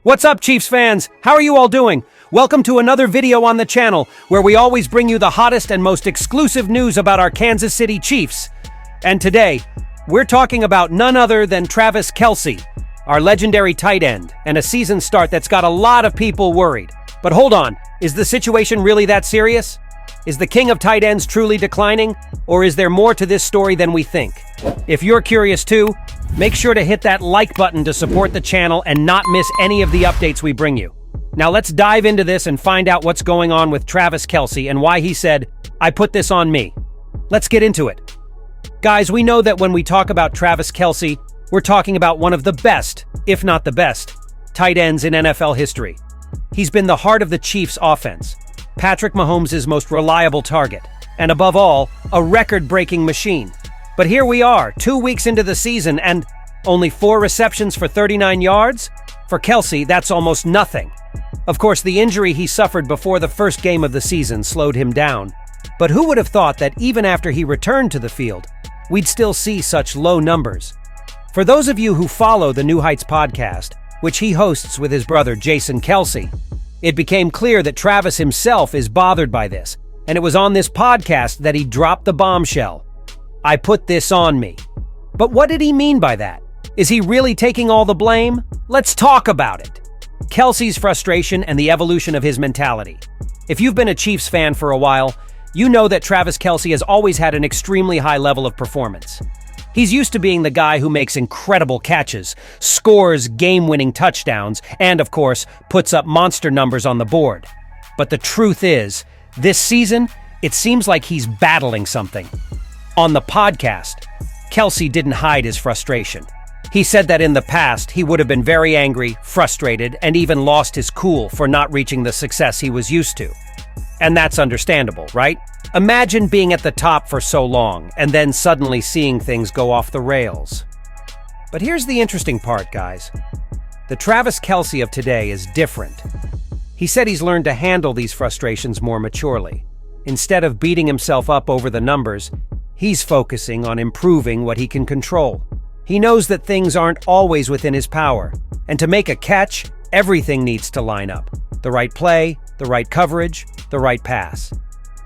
What's up, Chiefs fans? How are you all doing? Welcome to another video on the channel where we always bring you the hottest and most exclusive news about our Kansas City Chiefs. And today, we're talking about none other than Travis Kelce, our legendary tight end, and a season start that's got a lot of people worried. But hold on, is the situation really that serious? Is the king of tight ends truly declining? Or is there more to this story than we think? If you're curious too, make sure to hit that like button to support the channel and not miss any of the updates we bring you. Now let's dive into this and find out what's going on with Travis Kelce and why he said, "I put this on me." Let's get into it. Guys, we know that when we talk about Travis Kelce, we're talking about one of the best, if not the best, tight ends in NFL history. He's been the heart of the Chiefs' offense, Patrick Mahomes' most reliable target, and above all, a record-breaking machine. But here we are, 2 weeks into the season, and only 4 receptions for 39 yards? For Kelce, that's almost nothing. Of course, the injury he suffered before the first game of the season slowed him down. But who would have thought that even after he returned to the field, we'd still see such low numbers? For those of you who follow the New Heights podcast, which he hosts with his brother Jason Kelce, it became clear that Travis himself is bothered by this, and it was on this podcast that he dropped the bombshell. "I put this on me." But what did he mean by that? Is he really taking all the blame? Let's talk about it. Kelce's frustration and the evolution of his mentality. If you've been a Chiefs fan for a while, you know that Travis Kelce has always had an extremely high level of performance. He's used to being the guy who makes incredible catches, scores game-winning touchdowns, and of course, puts up monster numbers on the board. But the truth is, this season, it seems like he's battling something. On the podcast, Kelce didn't hide his frustration. He said that in the past, he would have been very angry, frustrated, and even lost his cool for not reaching the success he was used to. And that's understandable, right? Imagine being at the top for so long, and then suddenly seeing things go off the rails. But here's the interesting part, guys. The Travis Kelce of today is different. He said he's learned to handle these frustrations more maturely. Instead of beating himself up over the numbers, he's focusing on improving what he can control. He knows that things aren't always within his power, and to make a catch, everything needs to line up. The right play, the right coverage, the right pass.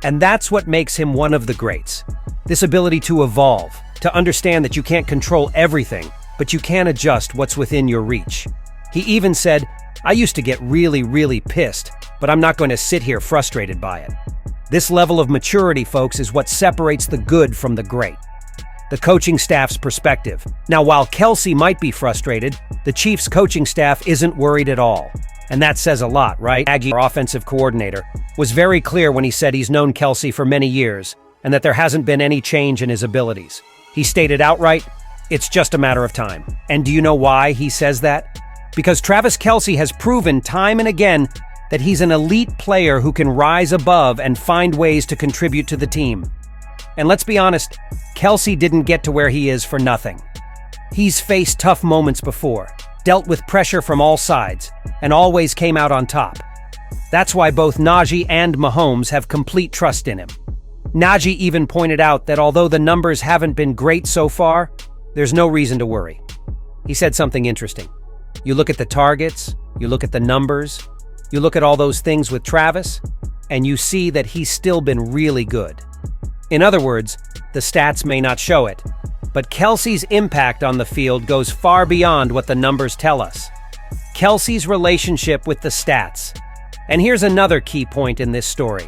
And that's what makes him one of the greats. This ability to evolve, to understand that you can't control everything, but you can adjust what's within your reach. He even said, "I used to get really pissed, but I'm not going to sit here frustrated by it." This level of maturity, folks, is what separates the good from the great. The coaching staff's perspective. Now, while Kelce might be frustrated, the Chiefs' coaching staff isn't worried at all. And that says a lot, right? Aggie, our offensive coordinator, was very clear when he said he's known Kelce for many years and that there hasn't been any change in his abilities. He stated outright, it's just a matter of time. And do you know why he says that? Because Travis Kelce has proven time and again that he's an elite player who can rise above and find ways to contribute to the team. And let's be honest, Kelce didn't get to where he is for nothing. He's faced tough moments before, dealt with pressure from all sides, and always came out on top. That's why both Najee and Mahomes have complete trust in him. Najee even pointed out that although the numbers haven't been great so far, there's no reason to worry. He said something interesting. You look at the targets, you look at the numbers, you look at all those things with Travis, and you see that he's still been really good. In other words, the stats may not show it, but Kelce's impact on the field goes far beyond what the numbers tell us. Kelce's relationship with the stats. And here's another key point in this story.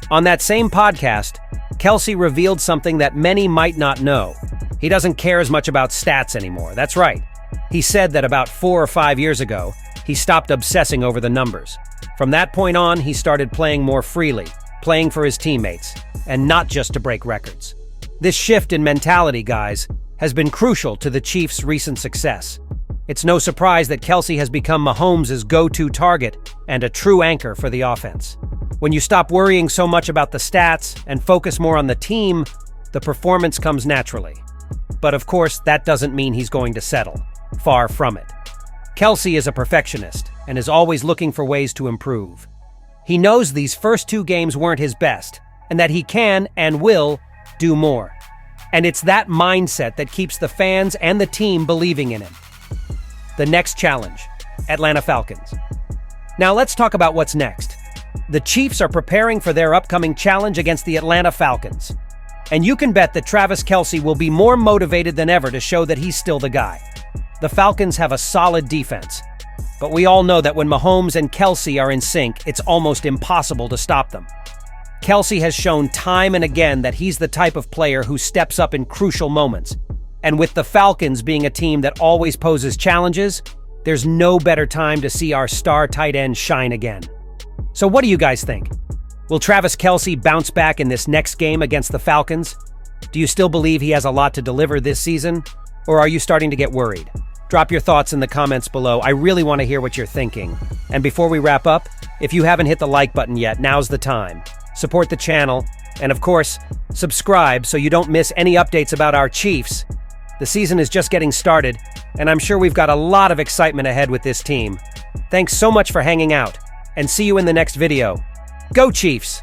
On that same podcast, Kelce revealed something that many might not know. He doesn't care as much about stats anymore. That's right. He said that about 4 or 5 years ago, he stopped obsessing over the numbers. From that point on, he started playing more freely, playing for his teammates, and not just to break records. This shift in mentality, guys, has been crucial to the Chiefs' recent success. It's no surprise that Kelce has become Mahomes' go-to target and a true anchor for the offense. When you stop worrying so much about the stats and focus more on the team, the performance comes naturally. But of course, that doesn't mean he's going to settle. Far from it. Kelce is a perfectionist and is always looking for ways to improve. He knows these first 2 games weren't his best, and that he can and will do more. And it's that mindset that keeps the fans and the team believing in him. The next challenge. Atlanta Falcons. Now let's talk about what's next. The Chiefs are preparing for their upcoming challenge against the Atlanta Falcons. And you can bet that Travis Kelce will be more motivated than ever to show that he's still the guy. The Falcons have a solid defense, but we all know that when Mahomes and Kelce are in sync, it's almost impossible to stop them. Kelce has shown time and again that he's the type of player who steps up in crucial moments. And with the Falcons being a team that always poses challenges, there's no better time to see our star tight end shine again. So what do you guys think? Will Travis Kelce bounce back in this next game against the Falcons? Do you still believe he has a lot to deliver this season? Or are you starting to get worried? Drop your thoughts in the comments below. I really want to hear what you're thinking. And before we wrap up, if you haven't hit the like button yet, now's the time. Support the channel, and of course, subscribe so you don't miss any updates about our Chiefs. The season is just getting started, and I'm sure we've got a lot of excitement ahead with this team. Thanks so much for hanging out, and see you in the next video. Go Chiefs!